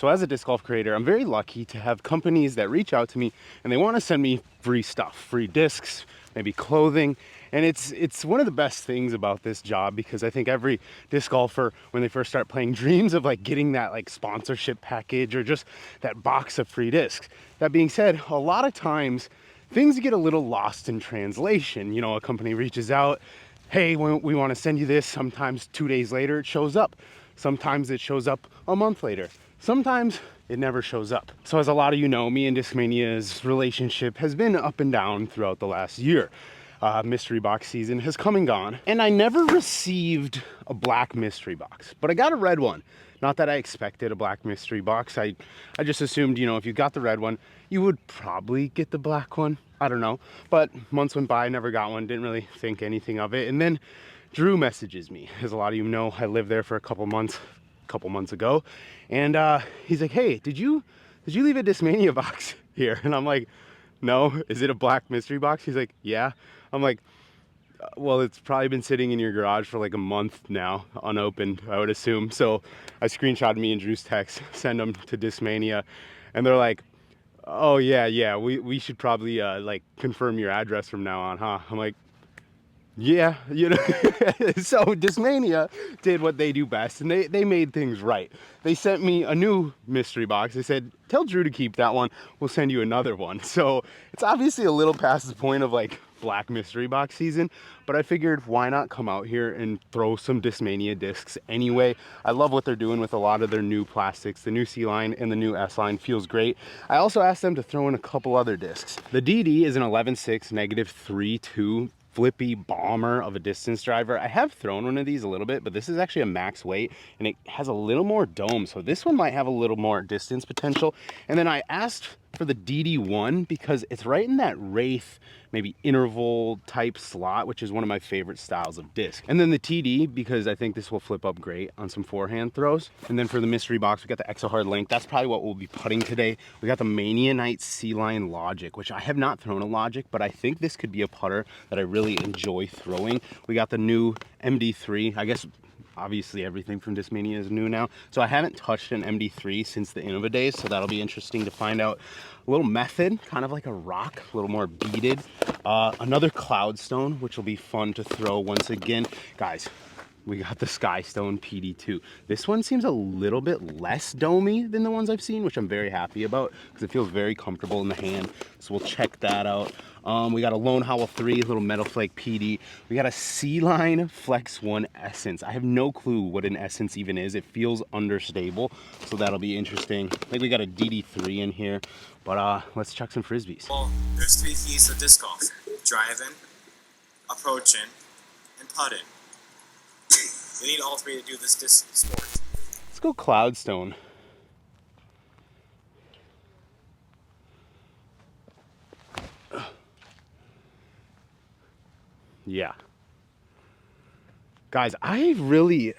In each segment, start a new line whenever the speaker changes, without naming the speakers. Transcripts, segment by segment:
So as a disc golf creator, I'm very lucky to have companies that reach out to me and they want to send me free stuff, free discs, maybe clothing. And it's one of the best things about this job, because I think every disc golfer, when they first start playing, dreams of like getting that like sponsorship package or just that box of free discs. That being said, a lot of times things get a little lost in translation. You know, a company reaches out, hey, we want to send you this. Sometimes 2 days later it shows up. Sometimes it shows up a month later. Sometimes it never shows up. So as a lot of you know, me and DISCMANIA's relationship has been up and down throughout the last year. Mystery box season has come and gone, and I never received a black mystery box, but I got a red one. Not that I expected a black mystery box. I just assumed, you know, if you got the red one, you would probably get the black one. I don't know. But months went by, never got one, didn't really think anything of it. And then Drew messages me. As a lot of you know, I lived there for a couple months ago. And he's like, hey, did you leave a DISCMANIA box here? And I'm like, no. Is it a black mystery box? He's like, yeah. I'm like, well, it's probably been sitting in your garage for like a month now, unopened, I would assume. So I screenshotted me and Drew's text, send them to DISCMANIA, and they're like, oh yeah, we should probably like confirm your address from now on, huh? I'm like, yeah, you know. So DISCMANIA did what they do best, and they made things right. They sent me a new mystery box. They said, tell Drew to keep that one, we'll send you another one. So it's obviously a little past the point of like black mystery box season, but I figured why not come out here and throw some DISCMANIA discs anyway. I love what they're doing with a lot of their new plastics. The new C line and the new S line feels great. I also asked them to throw in a couple other discs. The DD is an 11.6 -3.2 flippy bomber of a distance driver. I have thrown one of these a little bit, but this is actually a max weight and it has a little more dome, so this one might have a little more distance potential. And then I asked for the DD1 because it's right in that Wraith, maybe interval type slot, which is one of my favorite styles of disc. And then the TD, because I think this will flip up great on some forehand throws. And then for the mystery box, we got the Exo-Hard Link. That's probably what we'll be putting today. We got the Mania Night C-Line Logic, which I have not thrown a Logic, but I think this could be a putter that I really enjoy throwing. We got the new MD3. I guess obviously everything from DISCMANIA is new now, so I haven't touched an MD3 since the Innova days, so that'll be interesting to find out. A little Method, kind of like a rock, a little more beaded. Another Cloudstone, which will be fun to throw once again. Guys, we got the Skystone PD2. This one seems a little bit less domey than the ones I've seen, which I'm very happy about because it feels very comfortable in the hand. So we'll check that out. We got a Lone Howl 3, little Metal Flake PD. We got a C-Line Flex 1 Essence. I have no clue what an Essence even is. It feels understable, so that'll be interesting. I think we got a DD3 in here, but let's chuck some Frisbees.
Well, there's 3 keys to disc golf: driving, approaching, and putting. You need all 3 to do this disc sport.
Let's go Cloudstone. Yeah. Guys, the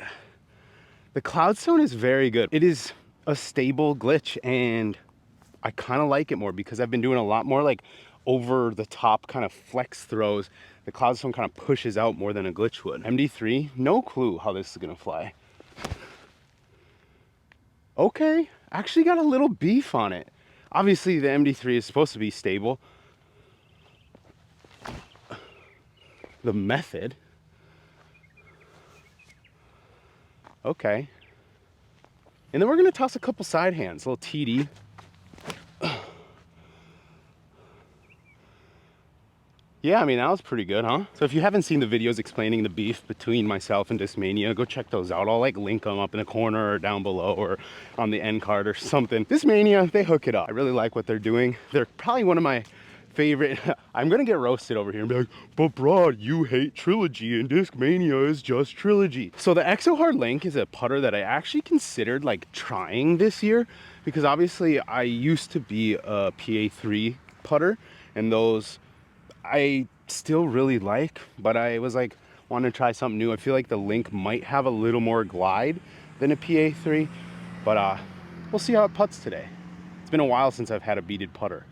Cloudstone is very good. It is a stable glitch, and I kind of like it more because I've been doing a lot more like over the top kind of flex throws. The Cloudstone kind of pushes out more than a glitch would. MD3, no clue how this is gonna fly. Okay, actually got a little beef on it. Obviously the MD3 is supposed to be stable. The Method. Okay. And then we're gonna toss a couple side hands, a little TD. Yeah, I mean, that was pretty good, huh? So if you haven't seen the videos explaining the beef between myself and DISCMANIA, go check those out. I'll like link them up in the corner or down below or on the end card or something. DISCMANIA, they hook it up. I really like what they're doing. They're probably one of my favorite. I'm gonna get roasted over here and be like, but Brad, you hate Trilogy and DISCMANIA is just Trilogy. So the Exo-Hard Link is a putter that I actually considered like trying this year, because obviously I used to be a PA3 putter, and those I still really like, but I was like, wanting to try something new. I feel like the Link might have a little more glide than a PA3, but we'll see how it putts today. It's been a while since I've had a beaded putter.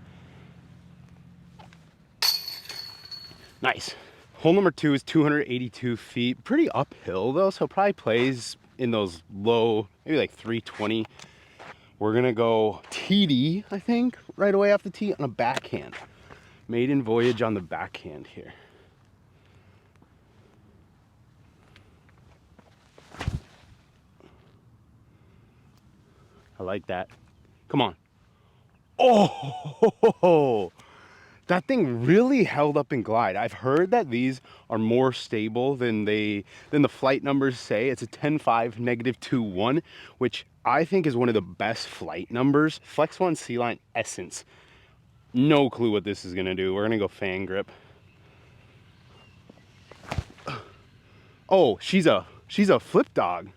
Nice. Hole number 2 is 282 feet, pretty uphill though, so probably plays in those low, maybe like 320 We're gonna go TD, I think, right away off the tee on a backhand. Maiden voyage on the backhand here. I like that. Come on. Oh, that thing really held up in glide. I've heard that these are more stable than the flight numbers say. It's a 10.5 -2.1, which I think is one of the best flight numbers. Flex 1 C-Line Essence. No clue what this is gonna do. We're gonna go fan grip. Oh, she's a flip dog.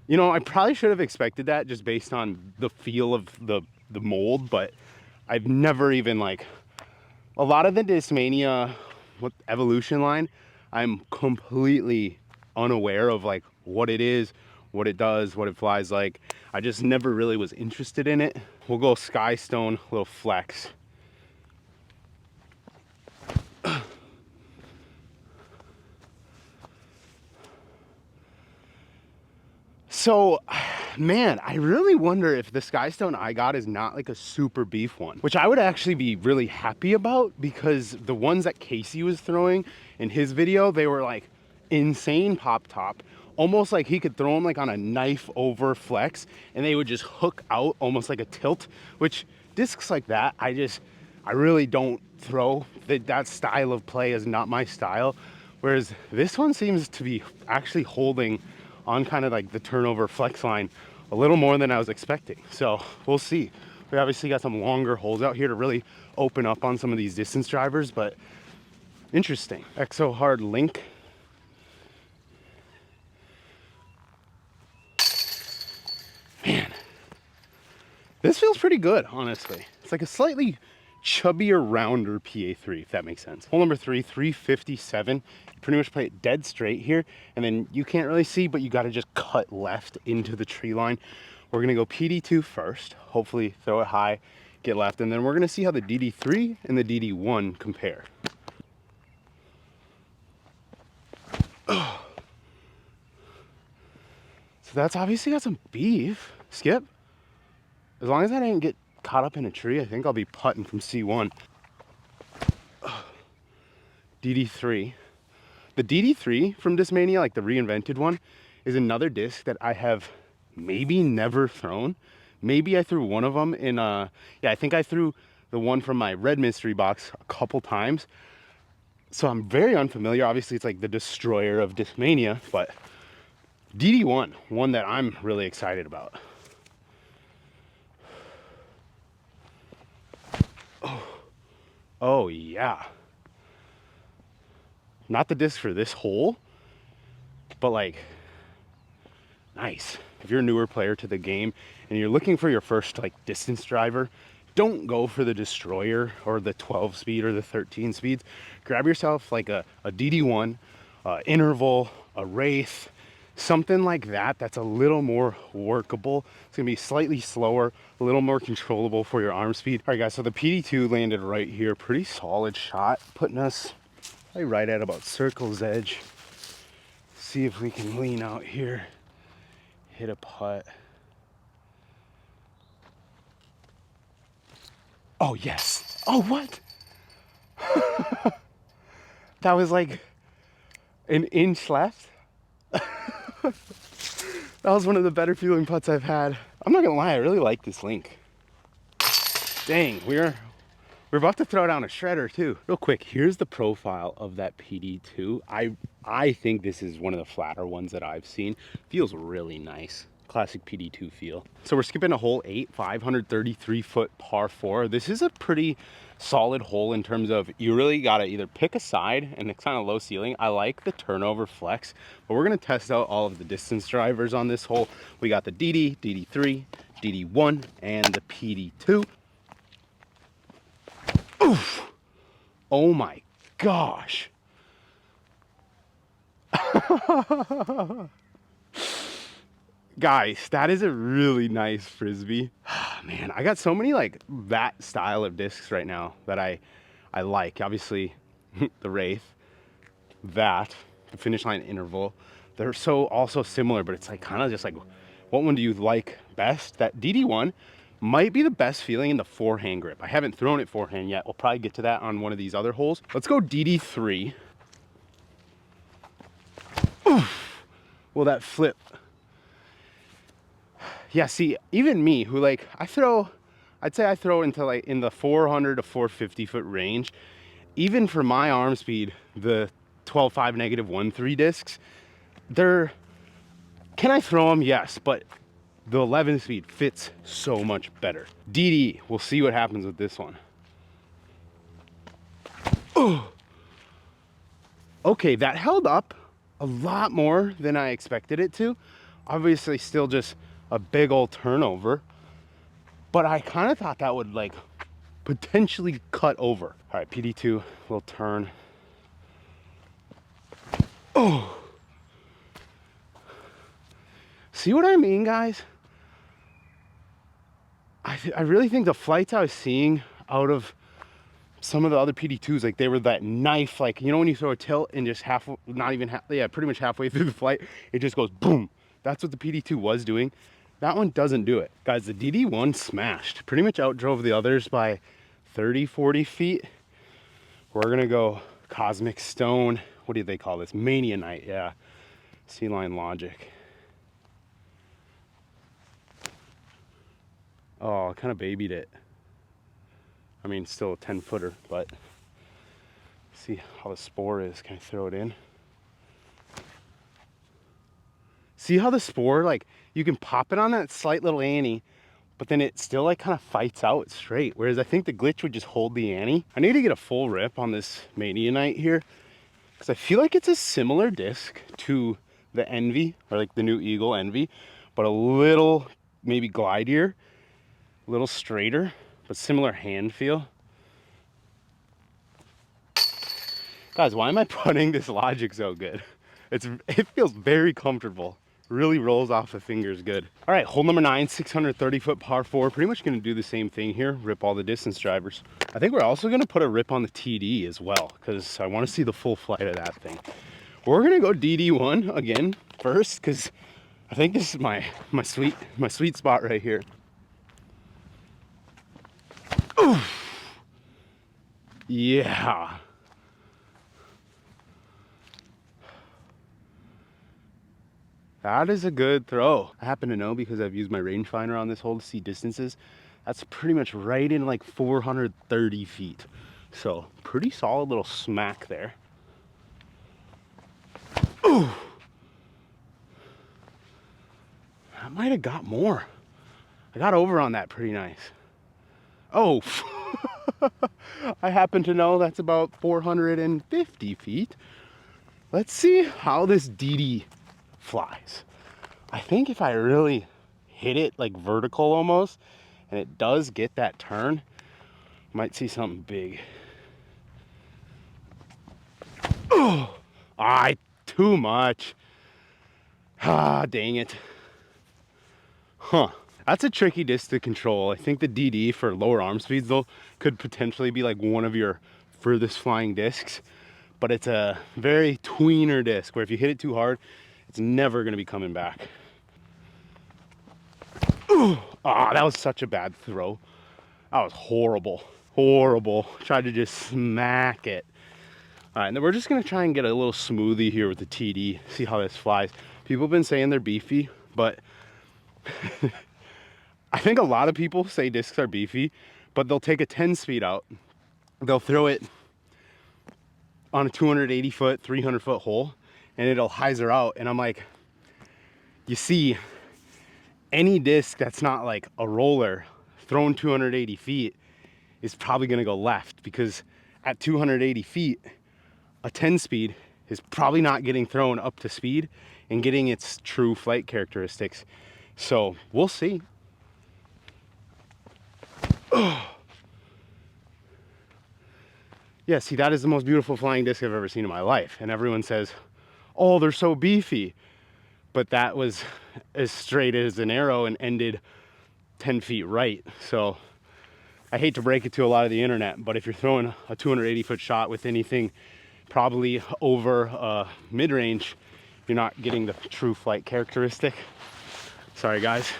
You know, I probably should have expected that just based on the feel of the mold, but I've never even like, a lot of the DISCMANIA evolution line, I'm completely unaware of like what it is, what it does, what it flies like. I just never really was interested in it. We'll go Skystone, little flex. So, man, I really wonder if the Skystone I got is not like a super beef one, which I would actually be really happy about, because the ones that Casey was throwing in his video, they were like insane pop top, almost like he could throw them like on a knife over flex and they would just hook out almost like a tilt, which discs like that, I really don't throw. That style of play is not my style. Whereas this one seems to be actually holding on kind of like the turnover flex line a little more than I was expecting. So we'll see. We obviously got some longer holes out here to really open up on some of these distance drivers, but interesting. Exo Hard Link. Man, this feels pretty good, honestly. It's like a slightly chubbier, rounder PA3, if that makes sense. Hole number 3, 357. You pretty much play it dead straight here, and then you can't really see, but you got to just cut left into the tree line. We're gonna go PD2 first, hopefully throw it high, get left, and then we're gonna see how the DD3 and the DD1 compare. Oh. So that's obviously got some beef. Skip. As long as I didn't get caught up in a tree, I think I'll be putting from C1. DD3. The DD3 from DISCMANIA, like the reinvented one, is another disc that I have maybe never thrown. Maybe I threw one of them in, yeah, I think I threw the one from my red mystery box a couple times. So I'm very unfamiliar. Obviously, it's like the destroyer of DISCMANIA, but DD1, one that I'm really excited about. Oh yeah. Not the disc for this hole, but like, nice. If you're a newer player to the game and you're looking for your first like distance driver, don't go for the destroyer or the 12 speed or the 13 speeds. Grab yourself like a DD1, interval, a wraith, something like that that's a little more workable. It's gonna be slightly slower, a little more controllable for your arm speed. All right guys, so the PD2 landed right here. Pretty solid shot, putting us right at about circle's edge. See if we can lean out here, hit a putt. Oh yes. Oh, what? That was like an inch left. That was one of the better feeling putts I've had. I'm not gonna lie, I really like this link. Dang, we're about to throw down a shredder too. Real quick, here's the profile of that PD2. I think this is one of the flatter ones that I've seen. Feels really nice. Classic PD2 feel. So we're skipping a hole 8, 533 foot par 4. This is a pretty solid hole in terms of you really gotta either pick a side, and it's kind of low ceiling. I like the turnover flex, but we're gonna test out all of the distance drivers on this hole. We got the DD, DD3, DD1, and the PD2. Oof. Oh my gosh. Guys, that is a really nice frisbee. Man, I got so many like that style of discs right now that I like. Obviously, the Wraith, that, the finish line interval, they're so also similar, but it's like kind of just like, what one do you like best? That DD1 might be the best feeling in the forehand grip. I haven't thrown it forehand yet. We'll probably get to that on one of these other holes. Let's go DD3. Oof. Will that flip? Yeah, see, even me who like, I'd say I throw into like in the 400 to 450 foot range. Even for my arm speed, the 12.5 -1.3 discs, can I throw them? Yes, but the 11 speed fits so much better. DD, we'll see what happens with this one. Oh, okay, that held up a lot more than I expected it to. Obviously still just a big old turnover, but I kind of thought that would like potentially cut over. All right, PD2, little turn. Oh, see what I mean, guys? I really think the flights I was seeing out of some of the other PD2s, like they were that knife, like, you know, when you throw a tilt and just not even half, yeah, pretty much halfway through the flight, it just goes boom. That's what the PD2 was doing. That one doesn't do it. Guys, the DD1 smashed. Pretty much outdrove the others by 30, 40 feet. We're gonna go Cosmic Stone. What do they call this? Mania Night, yeah. Sea Line Logic. Oh, I kind of babied it. I mean, still a 10-footer, but see how the spore is. Can I throw it in? See how the spore, like, you can pop it on that slight little Annie, but then it still like kind of fights out straight. Whereas I think the glitch would just hold the Annie. I need to get a full rip on this Mania Night here, because I feel like it's a similar disc to the Envy, or like the new Eagle Envy, but a little maybe glidier, a little straighter, but similar hand feel. Guys, why am I putting this Logic so good? It feels very comfortable. Really rolls off the fingers good. All right, hole number 9, 630 foot par 4. Pretty much gonna do the same thing here, rip all the distance drivers. I think we're also gonna put a rip on the TD as well, because I wanna see the full flight of that thing. We're gonna go DD1 again first, because I think this is my sweet spot right here. Oof. Yeah. That is a good throw. I happen to know because I've used my rangefinder on this hole to see distances. That's pretty much right in like 430 feet. So pretty solid little smack there. Ooh. I might have got more. I got over on that pretty nice. Oh, I happen to know that's about 450 feet. Let's see how this DD flies. I think if I really hit it like vertical almost, and it does get that turn, might see something big. Oh, too much. Ah, dang it. Huh. That's a tricky disc to control. I think the DD for lower arm speeds though could potentially be like one of your furthest flying discs, but it's a very tweener disc where if you hit it too hard, it's never gonna be coming back. Ah, that was such a bad throw. That was horrible, horrible. Tried to just smack it. All right, and then we're just gonna try and get a little smoothie here with the TD, see how this flies. People have been saying they're beefy, but I think a lot of people say discs are beefy, but they'll take a 10 speed out. They'll throw it on a 280 foot, 300 foot hole, and it'll hyzer out. And I'm like, you see, any disc that's not like a roller thrown 280 feet is probably gonna go left, because at 280 feet, a 10 speed is probably not getting thrown up to speed and getting its true flight characteristics. So we'll see. Yeah, see, that is the most beautiful flying disc I've ever seen in my life. And everyone says, oh, they're so beefy. But that was as straight as an arrow and ended 10 feet right. So I hate to break it to a lot of the internet, but if you're throwing a 280 foot shot with anything probably over mid-range, you're not getting the true flight characteristic. Sorry guys.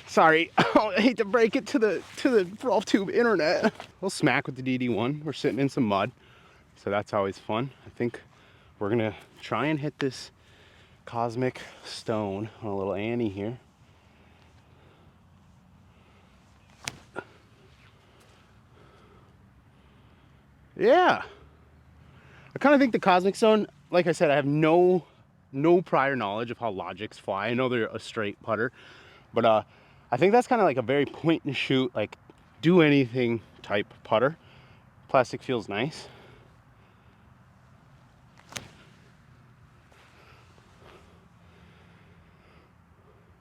Sorry, I hate to break it to the Rolf Tube internet. We'll smack with the DD1. We're sitting in some mud, so that's always fun. I think we're gonna try and hit this cosmic stone on a little Annie here. Yeah, I kind of think the cosmic stone, like I said, I have no prior knowledge of how Logics fly. I know they're a straight putter, but I think that's kind of like a very point and shoot, like do anything type putter. Plastic feels nice.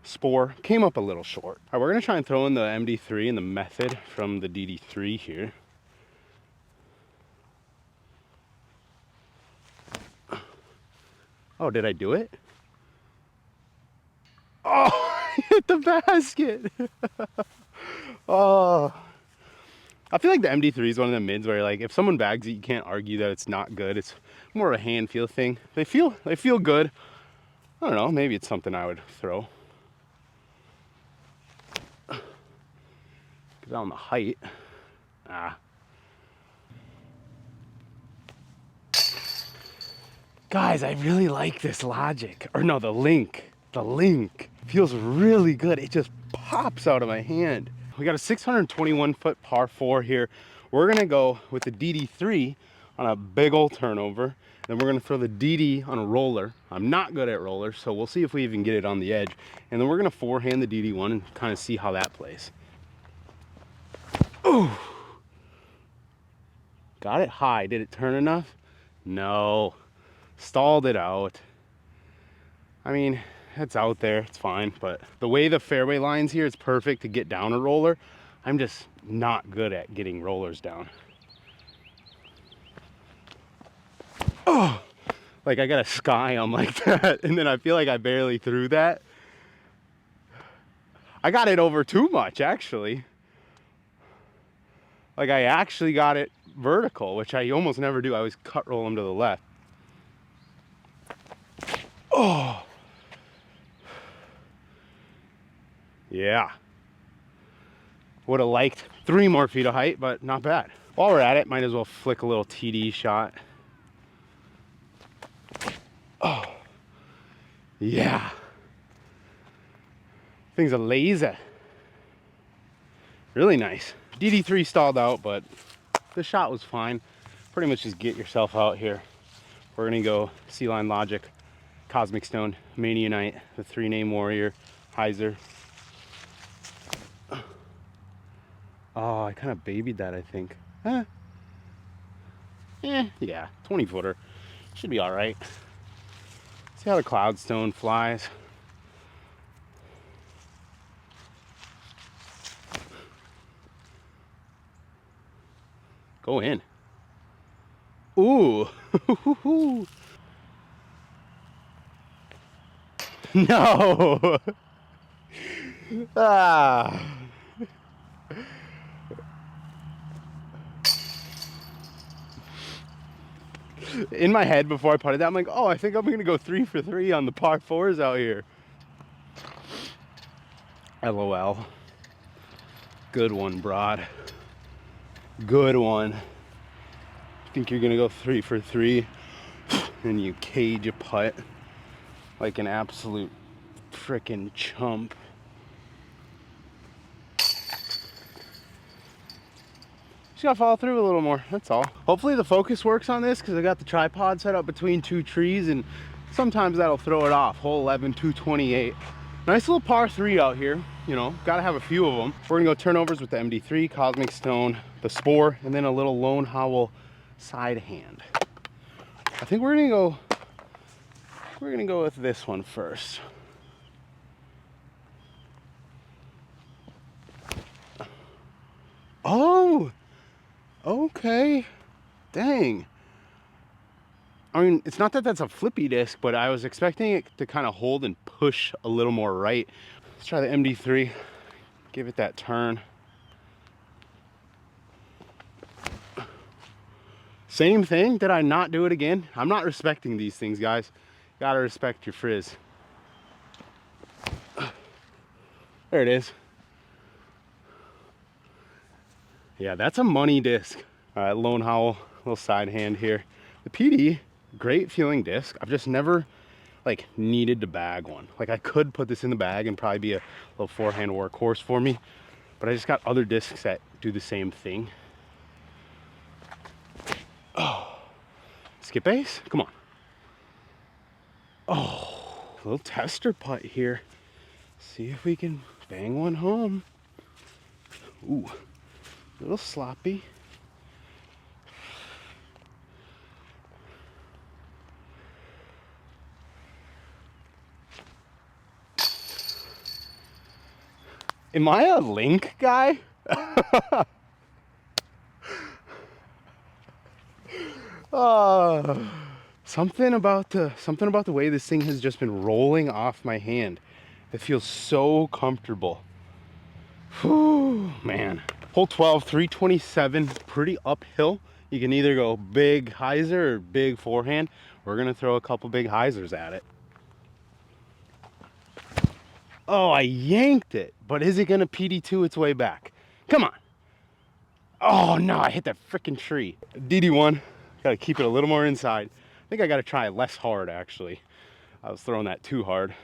Spore came up a little short. All right, we're gonna try and throw in the MD3 and the method from the DD3 here. Oh, did I do it? Oh, hit the basket. Oh, I feel like the MD3 is one of the mids where like if someone bags it, you can't argue that it's not good. It's more of a hand feel thing. They feel good. I don't know, maybe it's something I would throw. Cause on the height. Guys, I really like this Logic. Or no, the Link. The Link feels really good. It just pops out of my hand. We got a 621 foot par 4 here. We're gonna go with the DD3 on a big old turnover. Then we're gonna throw the DD on a roller. I'm not good at rollers, so we'll see if we even get it on the edge. And then we're gonna forehand the DD1 and kind of see how that plays. Ooh. Got it high. Did it turn enough? No. Stalled it out. I mean, it's out there, it's fine, but the way the fairway lines here, it's perfect to get down a roller. I'm just not good at getting rollers down. Oh, like I gotta sky them like that, and then I feel like I barely threw that. I got it over too much, actually. Like I actually got it vertical, which I almost never do. I always cut roll them to the left. Oh. Yeah. Would have liked 3 more feet of height, but not bad. While we're at it, might as well flick a little TD shot. Oh. Yeah. Thing's a laser. Really nice. DD3 stalled out, but the shot was fine. Pretty much just get yourself out here. We're gonna go Sea Line Logic, Cosmic Stone, Mania Night, the 3-name Warrior, Heiser. Oh, I kind of babied that, I think. Yeah, 20 footer. Should be all right. See how the Cloudstone flies. Go in. Ooh. No. Ah. In my head before I putted that, I'm like, oh, I think I'm gonna go 3 for 3 on the par 4s out here. LOL. Good one, Broad. Good one. Think you're gonna go 3 for 3 and you cage a putt like an absolute frickin' chump. Just gotta follow through a little more, that's all. Hopefully the focus works on this because I got the tripod set up between 2 trees and sometimes that'll throw it off. Hole 11, 228. Nice little par 3 out here, you know, gotta have a few of them. We're gonna go turnovers with the MD3, Cosmic Stone, the Spore, and then a little Lone Howl side hand. I think we're gonna go with this one first. Oh, okay. Dang. I mean, it's not that that's a flippy disc, but I was expecting it to kind of hold and push a little more right. Let's try the MD3. Give it that turn. Same thing. Did I not do it again? I'm not respecting these things, guys. Gotta respect your frizz. There it is. Yeah, that's a money disc. All right, Lone Howl, little side hand here. The PD, great feeling disc. I've just never like needed to bag one. Like I could put this in the bag and probably be a little forehand workhorse for me, but I just got other discs that do the same thing. Oh, skip ace, come on. Oh, little tester putt here. See if we can bang one home. Ooh, a little sloppy. Am I a link guy? Something about the way this thing has just been rolling off my hand. It feels so comfortable. Whew, man. Hole 12, 327, pretty uphill. You can either go big hyzer or big forehand. We're gonna throw a couple big hyzers at it. Oh, I yanked it, but is it gonna PD2 its way back? Come on. Oh no, I hit that freaking tree. DD1, gotta keep it a little more inside. I think I gotta try less hard actually. I was throwing that too hard.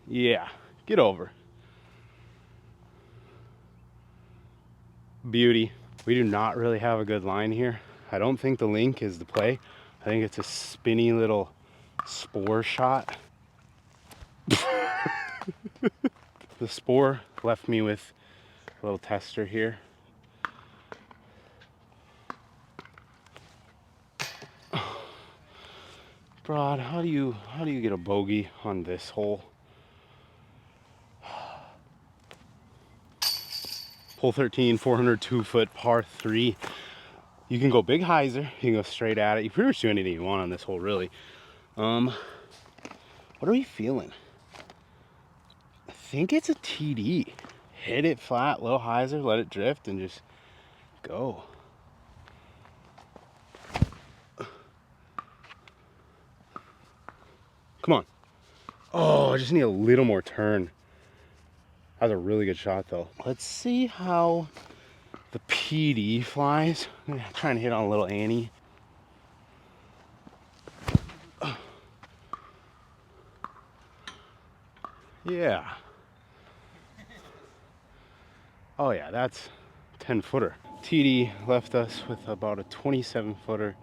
Yeah, get over. Beauty. We do not really have a good line here. I don't think the link is the play. I think it's a spinny little spore shot. The spore left me with a little tester here. Broad, how do you get a bogey on this hole? Hole 13, 402 foot par 3. You can go big hyzer, you can go straight at it. You pretty much do anything you want on this hole, really. What are we feeling? I think it's a TD. Hit it flat, little hyzer, let it drift, and just go. Come on. Oh, I just need a little more turn. That was a really good shot, though. Let's see how the PD flies. I'm trying to hit on a little Annie. Yeah. Oh yeah, that's 10 footer. TD left us with about a 27 footer.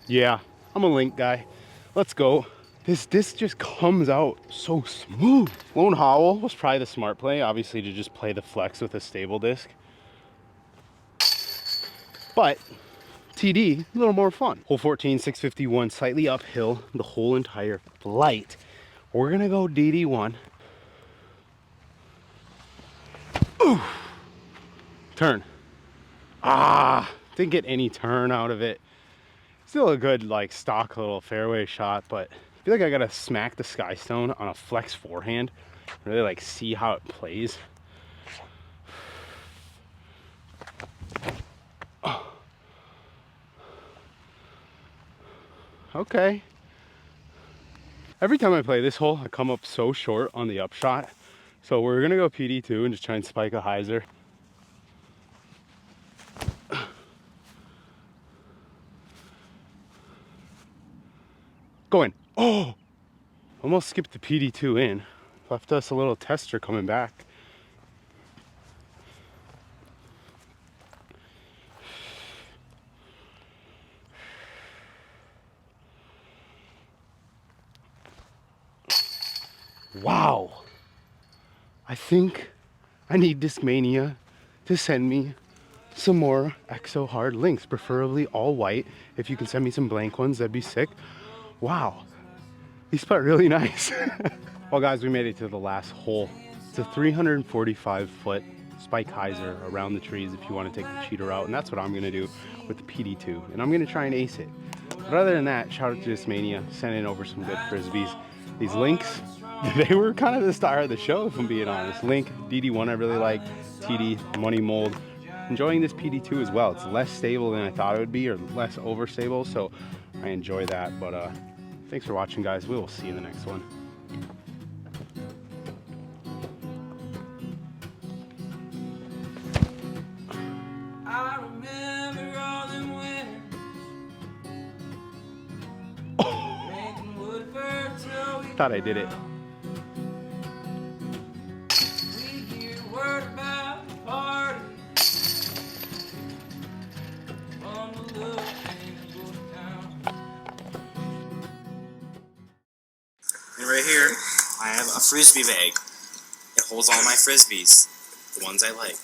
Yeah, I'm a link guy. Let's go. This disc just comes out so smooth. Lone Howl was probably the smart play, obviously, to just play the flex with a stable disc. But TD, a little more fun. Hole 14, 651, slightly uphill the whole entire flight. We're gonna go DD1. Ooh. Turn. Ah, didn't get any turn out of it. Still a good, like, stock little fairway shot, but I feel like I gotta smack the Skystone on a flex forehand. Really, like, see how it plays. Okay. Every time I play this hole, I come up so short on the upshot. So we're gonna go PD2 and just try and spike a hyzer. Going. Oh! Almost skipped the PD2 in. Left us a little tester coming back. Wow. I think I need DISCMANIA to send me some more exo hard links, preferably all white. If you can send me some blank ones, that'd be sick. Wow, these putt really nice. Well guys, we made it to the last hole. It's a 345 foot spike hyzer around the trees if you want to take the cheater route, and that's what I'm gonna do with the PD2, and I'm gonna try and ace it. But other than that, shout out to DISCMANIA, sending over some good frisbees. These links, they were kind of the star of the show, if I'm being honest. Link, DD1 I really like, TD, Money Mold. Enjoying this PD2 as well. It's less stable than I thought it would be, or less overstable, so I enjoy that. But thanks for watching, guys. We will see you in the next one.
I remember all them winters, making wood fire till we
Thought I did it.
we hear word about the party on the look and go to town.
And right here, I have a frisbee bag. It holds all my frisbees, the ones I like.